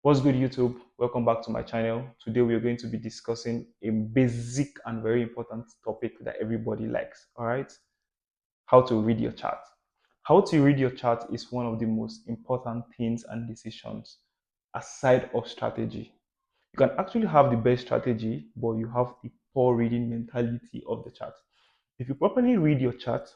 What's good, YouTube? Welcome back to my channel. Today we are going to be discussing a basic and very important topic that everybody likes. All right, how to read your chart. How to read your chart is one of the most important things and decisions aside of strategy. You can actually have the best strategy, but you have the poor reading mentality of the chart. If you properly read your chart,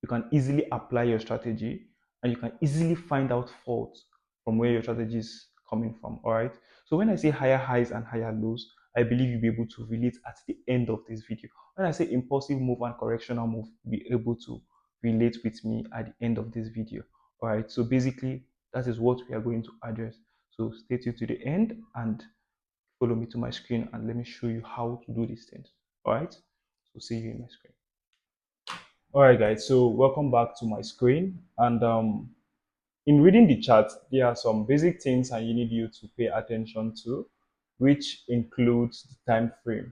you can easily apply your strategy and you can easily find out faults from where your strategy is coming from. All right. So when I say higher highs and higher lows, I believe you'll be able to relate at the end of this video. When I say impulsive move and correctional move, you'll be able to relate with me at the end of this video. All right. So basically, that is what we are going to address. So stay tuned to the end and follow me to my screen and let me show you how to do these things. All right. So see you in my screen. All right, guys. So welcome back to my screen. And in reading the chart, there are some basic things I need you to pay attention to, which includes the time frame.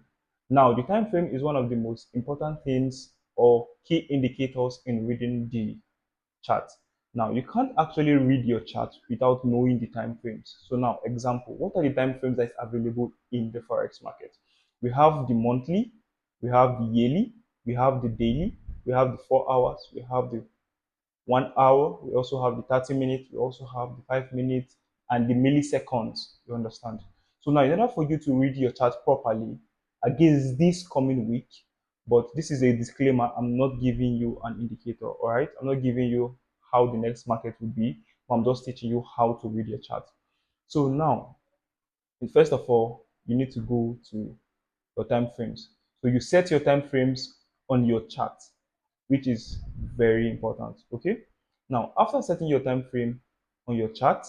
Now, the time frame is one of the most important things or key indicators in reading the chart. Now, you can't actually read your chart without knowing the time frames. So now, example, what are the time frames that is available in the Forex market? We have the monthly, we have the yearly, we have the daily, we have the 4 hours, we have the 1 hour, we also have the 30 minutes, we also have the 5 minutes, and the milliseconds. You understand? So now, in order for you to read your chart properly against this coming week, but this is a disclaimer, I'm not giving you an indicator, all right? I'm not giving you how the next market will be, but I'm just teaching you how to read your chart. So now, first of all, you need to go to your time frames. So you set your time frames on your chart, which is very important. Okay. Now, after setting your time frame on your chart,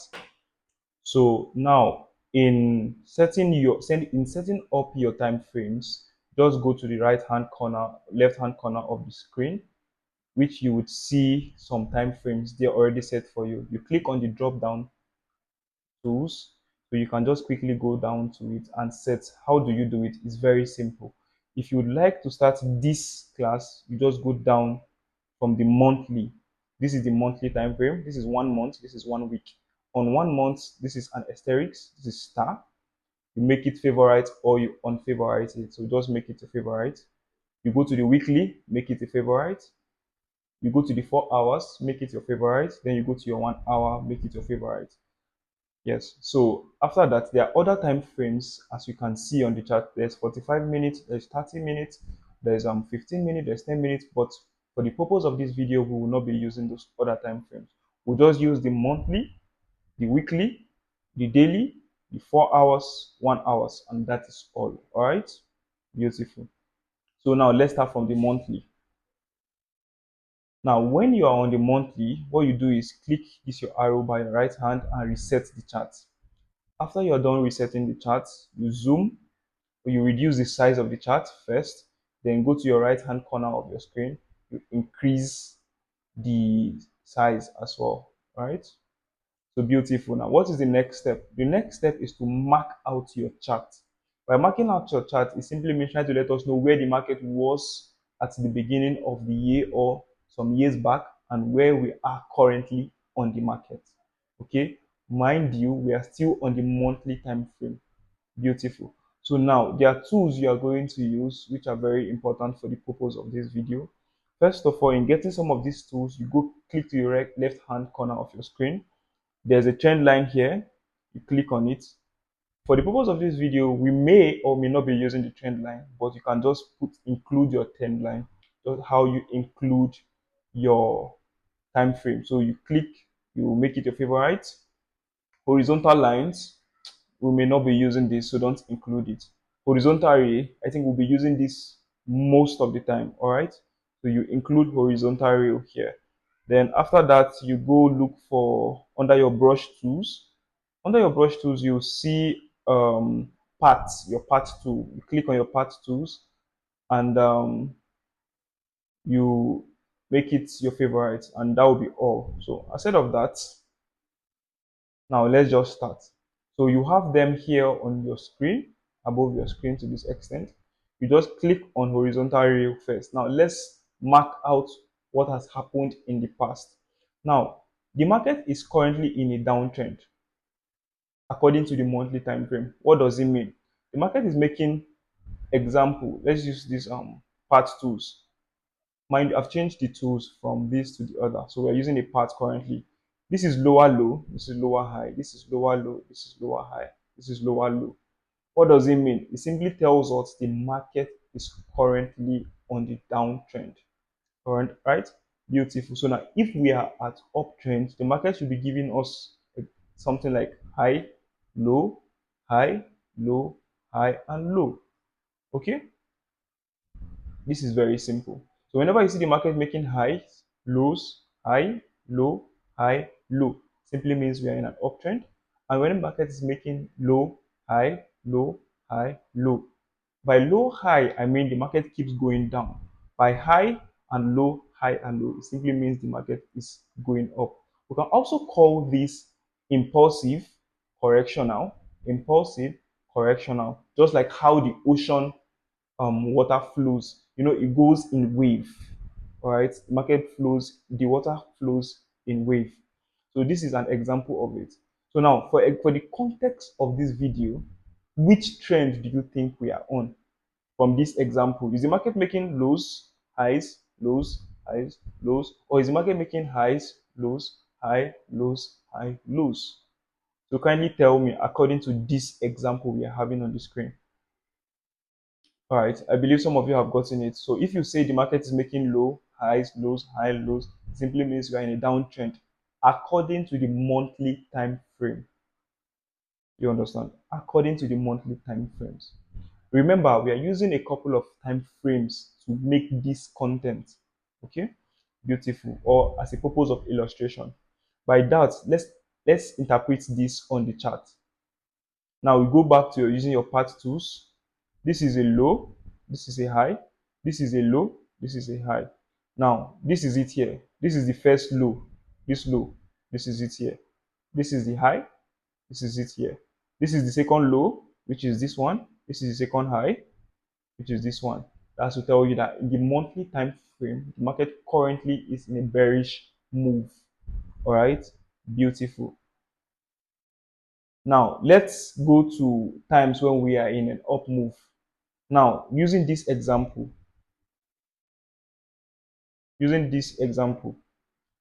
so now in setting up your time frames, just go to the left hand corner of the screen, which you would see some time frames they're already set for you. You click on the drop down tools. So you can just quickly go down to it and set. How do you do it? It's very simple. If you would like to start this class, you just go down from the monthly. This is the monthly time frame. This is 1 month. This is 1 week. On 1 month, this is an asterisk. This is star. You make it favorite or you unfavorite it. So just make it a favorite. You go to the weekly, make it a favorite. You go to the 4 hours, make it your favorite. Then you go to your 1 hour, make it your favorite. Yes. So after that, there are other time frames as you can see on the chart. There's 45 minutes, there's 30 minutes, there's 15 minutes, there's 10 minutes. But for the purpose of this video, we will not be using those other time frames. We'll just use the monthly, the weekly, the daily, the 4 hours, 1 hours, and that is all. All right. Beautiful. So now let's start from the monthly. Now, when you are on the monthly, what you do is click this your arrow by your right hand and reset the chart. After you're done resetting the chart, you zoom or you reduce the size of the chart first, then go to your right hand corner of your screen, you increase the size as well, right? So beautiful. Now, what is the next step? The next step is to mark out your chart. By marking out your chart, it simply means trying to let us know where the market was at the beginning of the year or some years back and where we are currently on the market. Okay, mind you, we are still on the monthly time frame. Beautiful. So now there are tools you are going to use which are very important for the purpose of this video. First of all, in getting some of these tools, you go click to your left hand corner of your screen. There's a trend line here. You click on it. For the purpose of this video, we may or may not be using the trend line, but you can just include your trend line, just how you include your time frame. So you click, you make it your favorite. Horizontal lines, we may not be using this, so don't include it. Horizontal array, I think we'll be using this most of the time, all right? So you include horizontal array here. Then after that, you go look for under your brush tools. Under your brush tools, you'll see parts, your part tool. You click on your part tools and you make it your favorite, and that will be all. So instead of that, now let's just start. So you have them here on your screen, above your screen to this extent. You just click on horizontal array first. Now let's mark out what has happened in the past. Now, the market is currently in a downtrend. according to the monthly time frame. What does it mean? The market is making, example, let's use this part tools. Mind, I've changed the tools from this to the other. So we're using a part currently. This is lower low, this is lower high, this is lower low, this is lower high, this is lower low. What does it mean? It simply tells us the market is currently on the downtrend. Current, right? Beautiful. So now if we are at uptrend, the market should be giving us something like high, low, high, low, high, and low. Okay? This is very simple. So whenever you see the market making highs, lows, high, low, high, low, simply means we are in an uptrend. And when the market is making low, high, low, high, low. By low, high, I mean the market keeps going down. By high and low, high and low, it simply means the market is going up. We can also call this impulsive correctional, impulsive correctional, just like how the ocean water flows. You know, it goes in wave. All right, market flows, the water flows in wave. So this is an example of it. So now, for the context of this video, which trend do you think we are on from this example? Is the market making lows, highs, lows, highs, lows, or is the market making highs, lows, high, lows, high, lows? So kindly tell me according to this example we are having on the screen. All right, I believe some of you have gotten it. So if you say the market is making low, highs, lows, high, lows, it simply means we are in a downtrend according to the monthly time frame. You understand? According to the monthly time frames. Remember, we are using a couple of time frames to make this content. Okay? Beautiful. Or as a purpose of illustration. By that, let's interpret this on the chart. Now we go back to using your part tools. This is a low, this is a high, this is a low, this is a high. Now, this is it here. This is the first low, this low, this is it here. This is the high, this is it here. This is the second low, which is this one. This is the second high, which is this one. That's to tell you that in the monthly time frame, the market currently is in a bearish move. All right, beautiful. Now, let's go to times when we are in an up move. Now, using this example,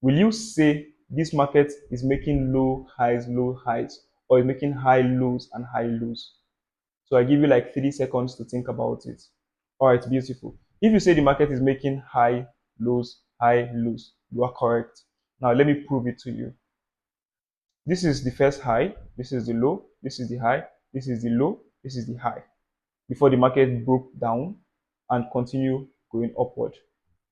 will you say this market is making low highs, or is making high lows and high lows? So I give you like 3 seconds to think about it. All right, beautiful. If you say the market is making high lows, you are correct. Now let me prove it to you. This is the first high, this is the low, this is the high, this is the low, this is the high, before the market broke down and continue going upward.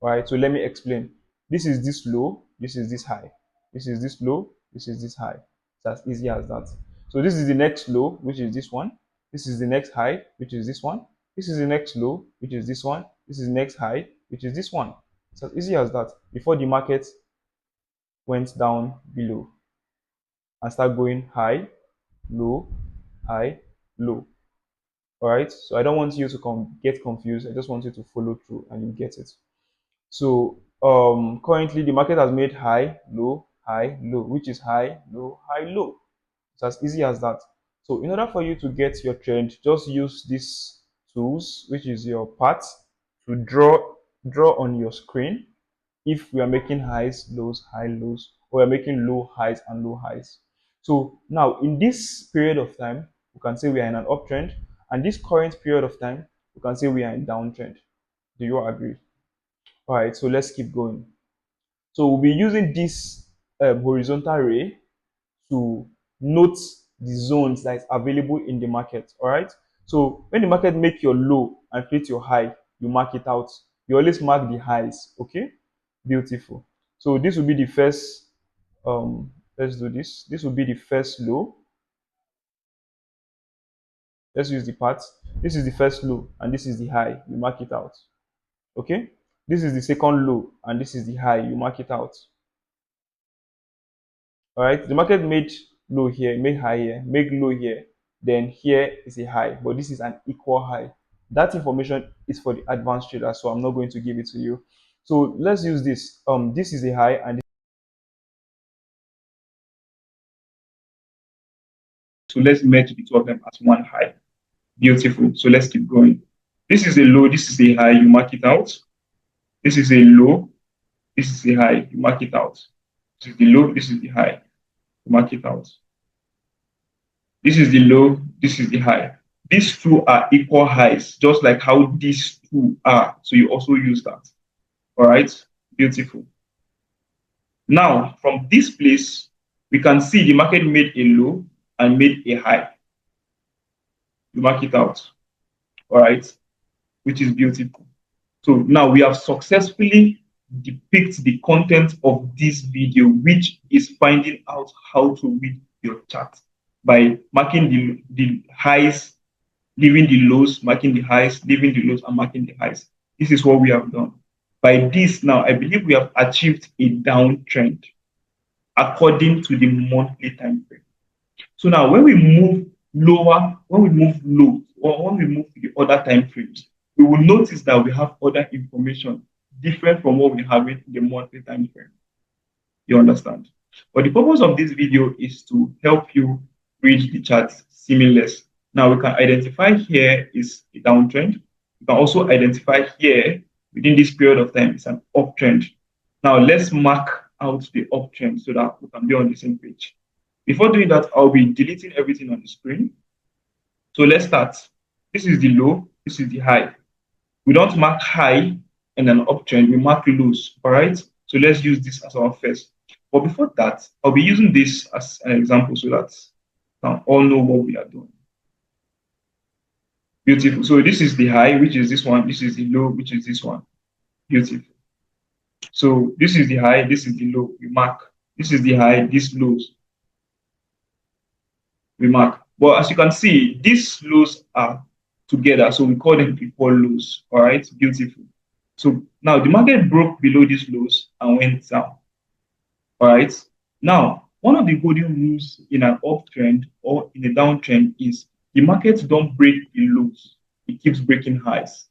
All right, so let me explain. This is this low, this is this high, this is this low, this is this high. It's as easy as that. So this is the next low, which is this one. This is the next high, which is this one. This is the next low, which is this one. This is the next high, which is this one. It's as easy as that. Before the market went down below and start going high, low, high, low. All right, so I don't want you to get confused. I just want you to follow through and you get it. So currently the market has made high, low, which is high, low. It's as easy as that. So in order for you to get your trend, just use these tools, which is your parts, to draw on your screen if we are making highs, lows, high lows, or we're making low highs and low highs. So now in this period of time, we can say we are in an uptrend, and this current period of time, we can say we are in downtrend. Do you agree? All right, so let's keep going. So we'll be using this horizontal ray to note the zones that is available in the market. All right. So when the market make your low and create your high, you mark it out. You always mark the highs. Okay. Beautiful. So this will be the first. Let's do this. This will be the first low. Let's use the parts. This is the first low, and this is the high. You mark it out. Okay. This is the second low, and this is the high. You mark it out. All right, the market made low here, made high here, make low here, then here is a high, but this is an equal high. That information is for the advanced trader, so I'm not going to give it to you. So let's use this. This is a high, and So let's merge the two of them as one high. Beautiful. So let's keep going. This is a low, this is a high, you mark it out. This is a low, this is a high, you mark it out. This is the low, this is the high, you mark it out. This is the low, this is the high. These two are equal highs, just like how these two are. So you also use that. All right, beautiful. Now, from this place, we can see the market made a low and made a high. You mark it out. All right, which is beautiful. So now we have successfully depicted the content of this video, which is finding out how to read your chart by marking the highs, leaving the lows, marking the highs, leaving the lows, and marking the highs. This is what we have done. By this now, I believe we have achieved a downtrend according to the monthly time frame. So now when we move lower, when we move low, or when we move to the other time frames, we will notice that we have other information different from what we have in the monthly time frame. You understand? But the purpose of this video is to help you read the charts seamless. Now we can identify here is a downtrend. You can also identify here within this period of time it's an uptrend. Now let's mark out the uptrend so that we can be on the same page. Before doing that, I'll be deleting everything on the screen. So let's start. This is the low, this is the high. We don't mark high and an uptrend, we mark lows, all right? So let's use this as our first. But before that, I'll be using this as an example so that we can all know what we are doing. Beautiful. So this is the high, which is this one. This is the low, which is this one. Beautiful. So this is the high, this is the low. We mark. This is the high, this lows. We mark. But as you can see, these lows are together, so we call them equal lows. All right, beautiful. So now the market broke below these lows and went down. All right. Now, one of the golden rules in an uptrend or in a downtrend is the market don't break the lows; it keeps breaking highs.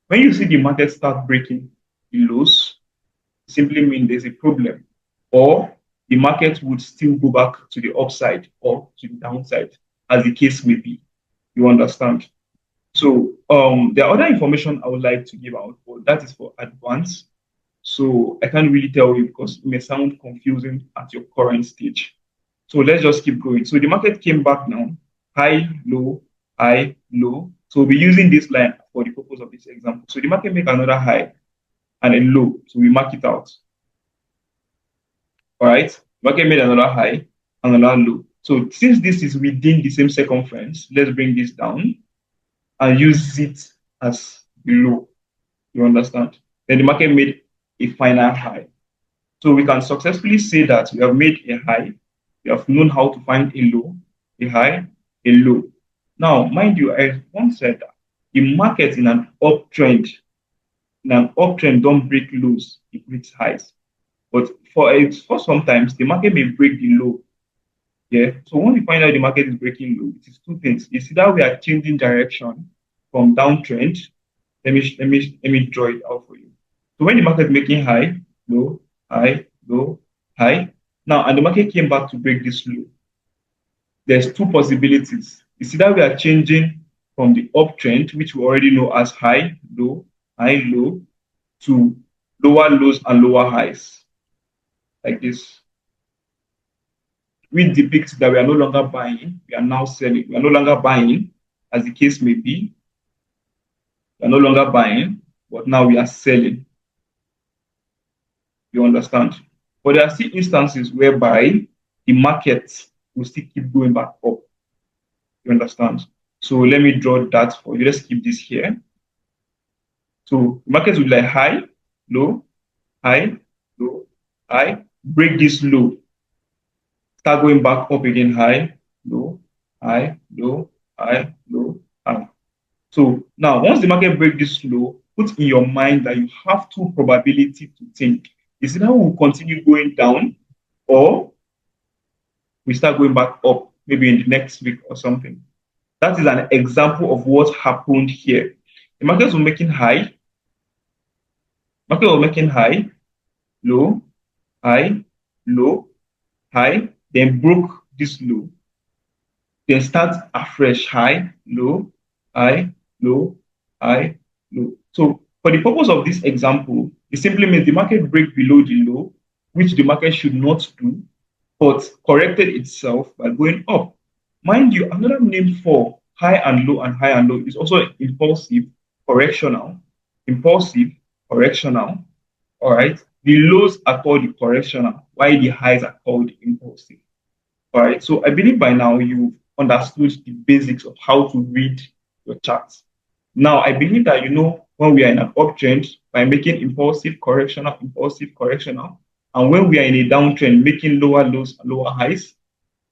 When you see the market start breaking the lows, it simply means there's a problem, or the market would still go back to the upside or to the downside, as the case may be. You understand? So there are other information I would like to give out, but that is for advance. So I can't really tell you because it may sound confusing at your current stage. So let's just keep going. So the market came back now, high, low, high, low. So we'll be using this line for the purpose of this example. So the market make another high and a low. So we mark it out. All right. Market made another high and another low. So since this is within the same circumference, let's bring this down and use it as the low. You understand? Then the market made a final high. So we can successfully say that we have made a high, we have known how to find a low, a high, a low. Now, mind you, I once said that the market in an uptrend don't break lows, it breaks highs. But for sometimes the market may break the low. Yeah. So when we find out the market is breaking low, it is two things. It's either we are changing direction from downtrend. Let me draw it out for you. So when the market is making high, low, high, low, high. Now, and the market came back to break this low. There's two possibilities. It's either we are changing from the uptrend, which we already know as high, low, to lower lows and lower highs, like this. We depict that we are no longer buying, we are now selling. We are no longer buying, as the case may be. We are no longer buying, but now we are selling. You understand? But there are still instances whereby the market will still keep going back up. You understand? So let me draw that for you. Let's keep this here. So the market will be like high, low, high, low, high. Break this low. Start going back up again, high, low, high, low, high, low, high. So now, once the market breaks this low, put in your mind that you have two probability to think. Is either we will continue going down or we start going back up, maybe in the next week or something. That is an example of what happened here. The markets were making high, low, high, low, high, then broke this low. then start afresh, high, low, high, low, high, low. So for the purpose of this example, it simply means the market break below the low, which the market should not do, but corrected itself by going up. Mind you, another name for high and low is also impulsive, correctional, impulsive, correctional. All right. The lows are called the correctional, while the highs are called the impulsive. All right. So I believe by now you've understood the basics of how to read your charts. Now, I believe that you know when we are in an uptrend by making impulsive, correctional, and when we are in a downtrend, making lower lows and lower highs,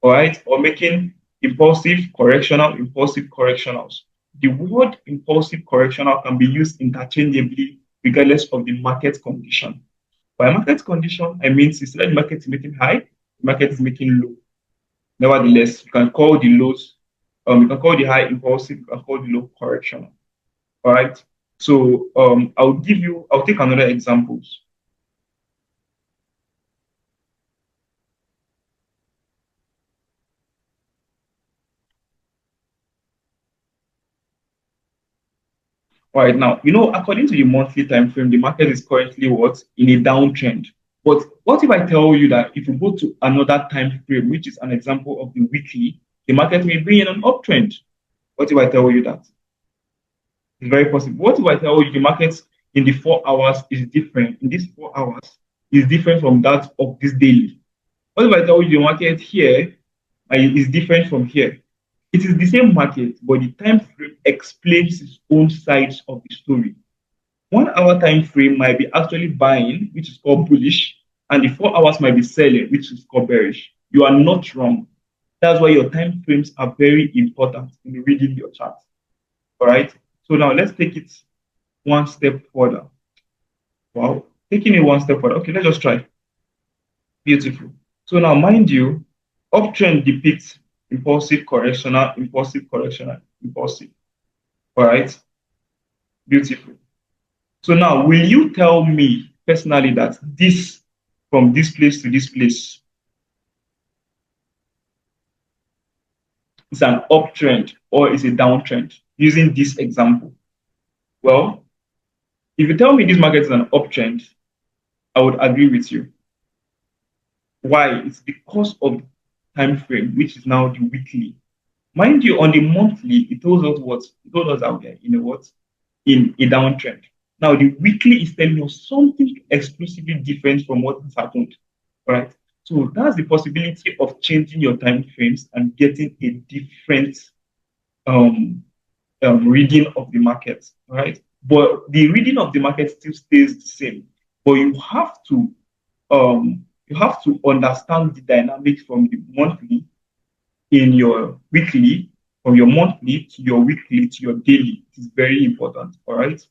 all right, or making impulsive correctionals. The word impulsive correctional can be used interchangeably regardless of the market condition. By market condition, I mean instead the market is making high, the market is making low. Nevertheless, you can call the lows, you can call the high impulsive, you can call the low correctional. All right. So I'll take another examples. Right now, according to the monthly time frame, the market is currently what in a downtrend. But what if I tell you that if you go to another time frame, which is an example of the weekly, the market may be in an uptrend? What if I tell you that? It's very possible. What if I tell you the market in the 4 hours is different? In these 4 hours is different from that of this daily. What if I tell you the market here is different from here? It is the same market, but the time frame explains its own sides of the story. 1 hour time frame might be actually buying, which is called bullish, and the 4 hours might be selling, which is called bearish. You are not wrong. That's why your time frames are very important in reading your chart. All right. So now let's take it one step further. Wow. Taking it one step further. Okay, let's just try. Beautiful. So now, mind you, uptrend depicts impulsive correctional, impulsive. All right. Beautiful. So now, will you tell me personally that this from this place to this place is an uptrend or is a downtrend using this example? Well, if you tell me this market is an uptrend, I would agree with you. Why? It's because of the time frame, which is now the weekly. Mind you, on the monthly, it told us what? It told us out there in a what? In a downtrend. Now, the weekly is telling us something exclusively different from what has happened. Right? So that's the possibility of changing your time frames and getting a different um, reading of the market. Right? But the reading of the market still stays the same. But you have to understand the dynamics from the monthly in your weekly, from your monthly to your weekly to your daily. It is very important. All right.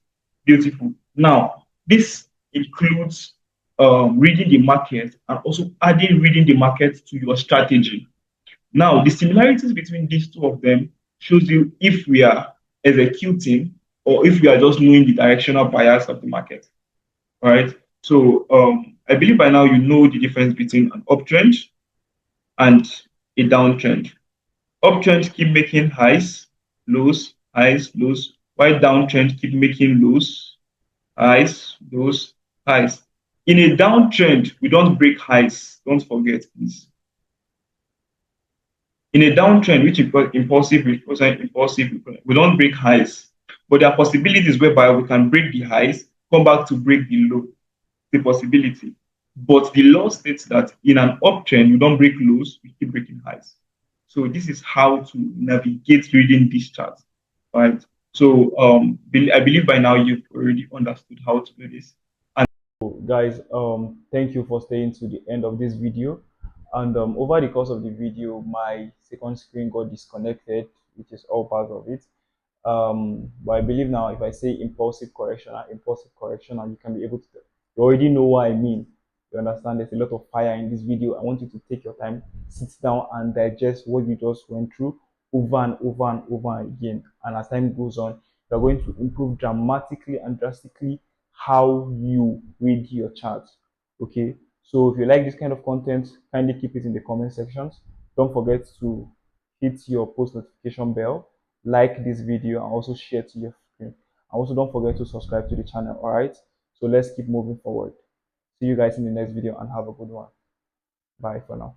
Beautiful. Now, this includes reading the market and also adding reading the market to your strategy. Now, the similarities between these two of them shows you if we are executing or if we are just knowing the directional bias of the market. All right. So I believe by now you know the difference between an uptrend and a downtrend. Uptrends keep making highs, lows, while downtrends keep making lows, highs. In a downtrend, we don't break highs. Don't forget, please. In a downtrend, which is impulsive, we don't break highs. But there are possibilities whereby we can break the highs, come back to break the low. The possibility. But the law states that in an uptrend, you don't break lows, you keep breaking highs. So this is how to navigate reading this chart, right? So I believe by now you've already understood how to do this. And Guys, thank you for staying to the end of this video. And over the course of the video, my second screen got disconnected, which is all part of it. But I believe now if I say impulsive correction, and you can be able to, you already know what I mean. You understand there's a lot of fire in this video. I want you to take your time, sit down and digest what you just went through over and over and over again. And as time goes on, you're going to improve dramatically and drastically how you read your charts. Okay. So if you like this kind of content, kindly keep it in the comment sections. Don't forget to hit your post notification bell, like this video, and also share to your friends. And also don't forget to subscribe to the channel. All right. So let's keep moving forward. See you guys in the next video and have a good one. Bye for now.